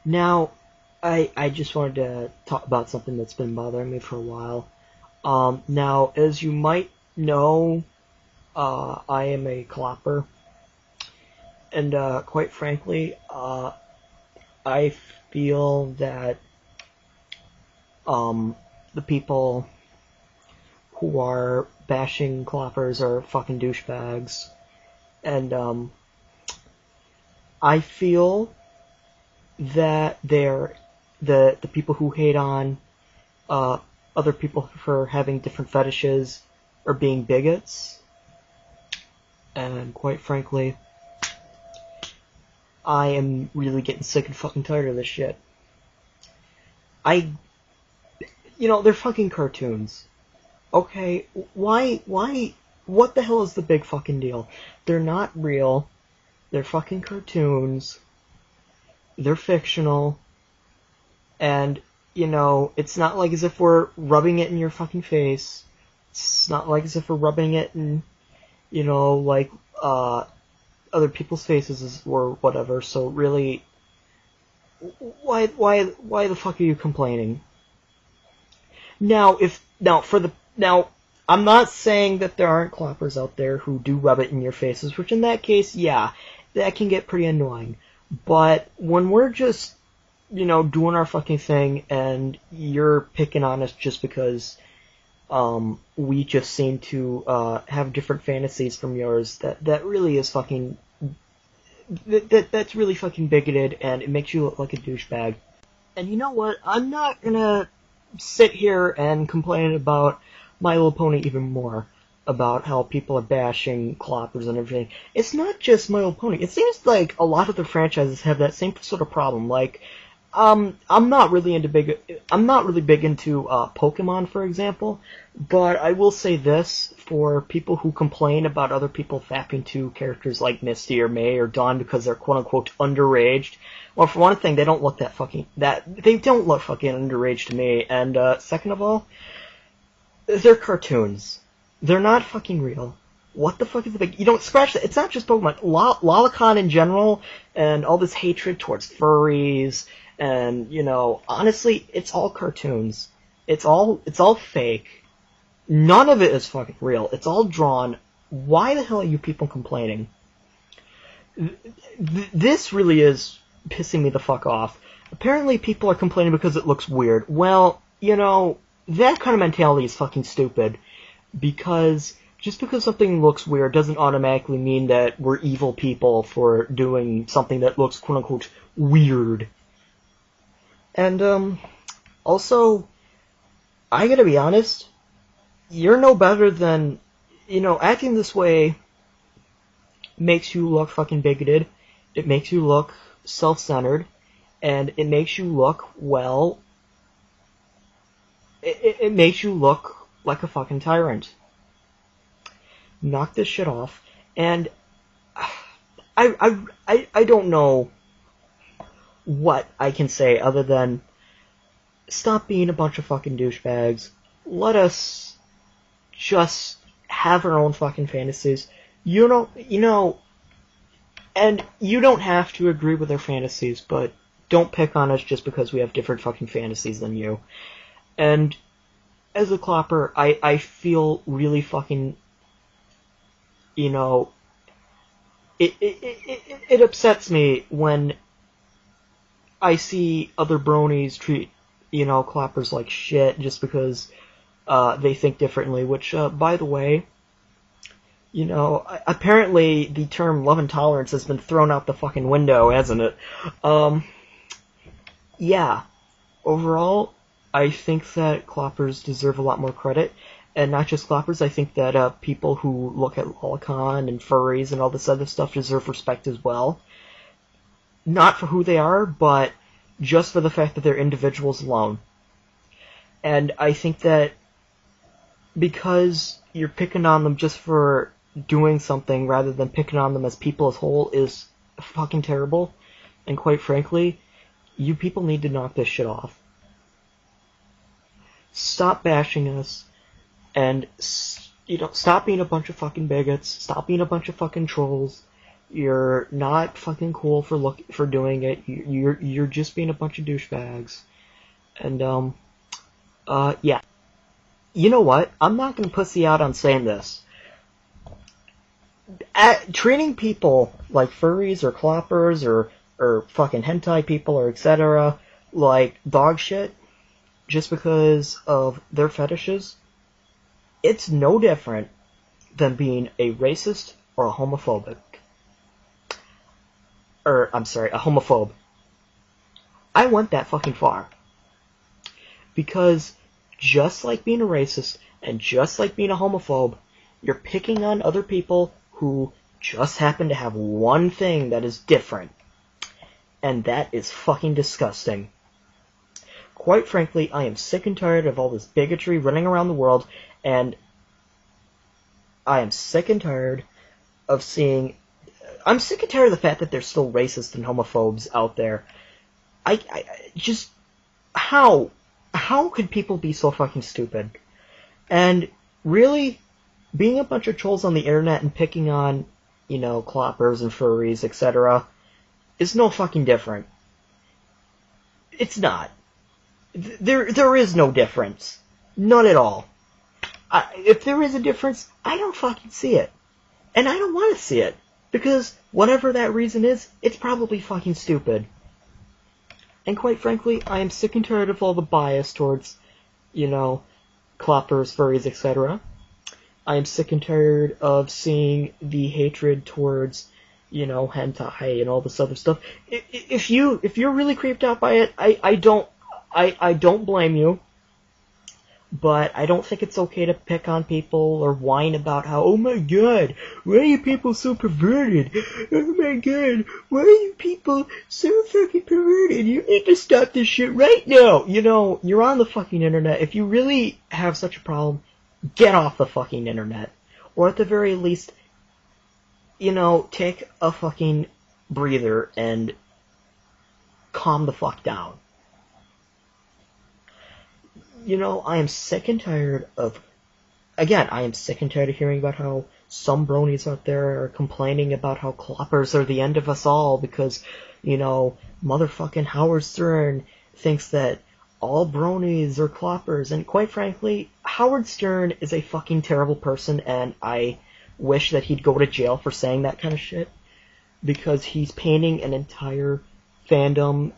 Now, I just wanted to talk about something that's been bothering me for a while. Now, as you might know, I am a Clopper, and quite frankly, I feel that the people who are bashing Cloppers are fucking douchebags, and I feel that the people who hate on uh, other people for having different fetishes are being bigots, and quite frankly, I am really getting sick and fucking tired of this shit. I, they're fucking cartoons. Okay, what the hell is the big fucking deal? They're not real. They're fucking cartoons. They're fictional. And, it's not like as if we're rubbing it in your fucking face. It's not like as if we're rubbing it in, like, other people's faces or whatever. So really, why the fuck are you complaining? Now, I'm not saying that there aren't cloppers out there who do rub it in your faces, which in that case, yeah, that can get pretty annoying. But when we're just, doing our fucking thing and you're picking on us just because, we just seem to, have different fantasies from yours, that really is fucking, that's really fucking bigoted and it makes you look like a douchebag. And you know what? I'm not gonna sit here and complain about My Little Pony even more about how people are bashing Cloppers and everything. It's not just My Little Pony. It seems like a lot of the franchises have that same sort of problem. Like, I'm not really big into Pokemon, for example, but I will say this for people who complain about other people fapping to characters like Misty or May or Dawn because they're quote unquote underaged. Well, for one thing, they don't look fucking underage to me, and second of all, they're cartoons. They're not fucking real. What the fuck is the big... scratch that. It's not just Pokemon. Lolicon in general, and all this hatred towards furries, and, honestly, it's all cartoons. It's all fake. None of it is fucking real. It's all drawn. Why the hell are you people complaining? This really is pissing me the fuck off. Apparently people are complaining because it looks weird. Well, that kind of mentality is fucking stupid. Because just because something looks weird doesn't automatically mean that we're evil people for doing something that looks quote unquote weird. And also, I gotta be honest, you're no better than, acting this way makes you look fucking bigoted, it makes you look self-centered, and it makes you look, well, it makes you look like a fucking tyrant. Knock this shit off, and I don't know what I can say other than stop being a bunch of fucking douchebags. Let us just have our own fucking fantasies. And you don't have to agree with our fantasies, but don't pick on us just because we have different fucking fantasies than you. And as a Clopper, I feel really fucking, it upsets me when I see other bronies treat, Cloppers like shit just because they think differently, which, by the way, apparently the term love and tolerance has been thrown out the fucking window, hasn't it? Yeah. Overall, I think that Cloppers deserve a lot more credit. And not just Cloppers, I think that people who look at Lolicon and furries and all this other stuff deserve respect as well. Not for who they are, but just for the fact that they're individuals alone. And I think that because you're picking on them just for doing something rather than picking on them as people as whole is fucking terrible. And quite frankly, you people need to knock this shit off. Stop bashing us, and, stop being a bunch of fucking bigots, stop being a bunch of fucking trolls, You're not fucking cool for doing it. You're just being a bunch of douchebags. And yeah. You know what? I'm not gonna pussy out on saying this. Treating people like furries or cloppers or fucking hentai people or etc. like dog shit just because of their fetishes, it's no different than being a racist or a homophobic. I'm sorry, a homophobe. I went that fucking far. Because just like being a racist and just like being a homophobe, you're picking on other people who just happen to have one thing that is different. And that is fucking disgusting. Quite frankly, I am sick and tired of all this bigotry running around the world, and I am sick and tired of seeing... I'm sick and tired of the fact that there's still racists and homophobes out there. I just... How could people be so fucking stupid? And really, being a bunch of trolls on the internet and picking on, cloppers and furries, etc., is no fucking different. It's not. There is no difference. None at all. If there is a difference, I don't fucking see it. And I don't want to see it. Because whatever that reason is, it's probably fucking stupid. And quite frankly, I am sick and tired of all the bias towards, cloppers, furries, etc. I am sick and tired of seeing the hatred towards, hentai and all this other stuff. If you're really creeped out by it, I don't blame you. But I don't think it's okay to pick on people or whine about how, oh my god, why are you people so perverted? Oh my god, why are you people so fucking perverted? You need to stop this shit right now. You're on the fucking internet. If you really have such a problem, get off the fucking internet. Or at the very least, take a fucking breather and calm the fuck down. I am sick and tired of... Again, I am sick and tired of hearing about how some bronies out there are complaining about how cloppers are the end of us all because, motherfucking Howard Stern thinks that all bronies are cloppers. And quite frankly, Howard Stern is a fucking terrible person, and I wish that he'd go to jail for saying that kind of shit. Because he's painting an entire fandom,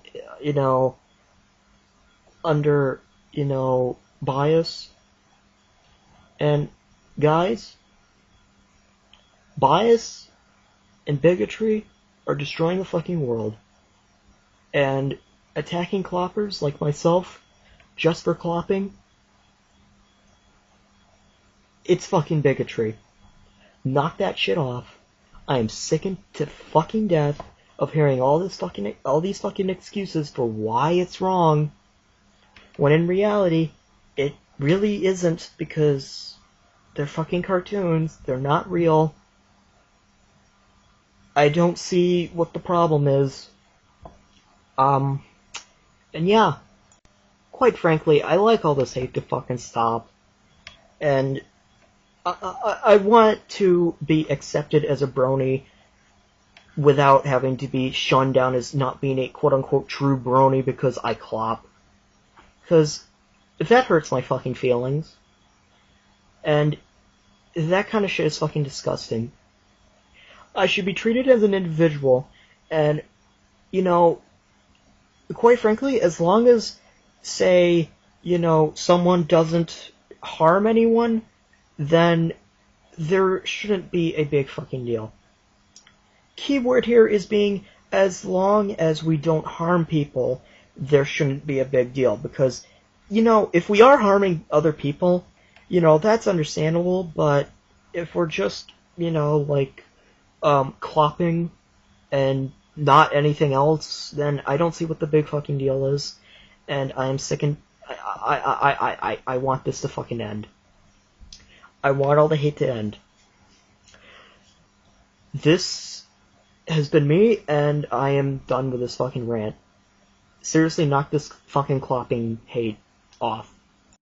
under... bias. And guys, bias and bigotry are destroying the fucking world. And attacking cloppers like myself just for clopping, it's fucking bigotry. Knock that shit off. I am sickened to fucking death of hearing all these fucking excuses for why it's wrong. When in reality, it really isn't, because they're fucking cartoons, they're not real. I don't see what the problem is. And yeah, quite frankly, I like all this hate to fucking stop. And I want to be accepted as a brony without having to be shunned down as not being a quote-unquote true brony because I clop. Because that hurts my fucking feelings. And that kind of shit is fucking disgusting. I should be treated as an individual. And, quite frankly, as long as, say, someone doesn't harm anyone, then there shouldn't be a big fucking deal. Keyword here is being, as long as we don't harm people, there shouldn't be a big deal, because, if we are harming other people, that's understandable, but if we're just, clopping and not anything else, then I don't see what the big fucking deal is, and I am sick and I want this to fucking end. I want all the hate to end. This has been me, and I am done with this fucking rant. Seriously, knock this fucking clopping hate off.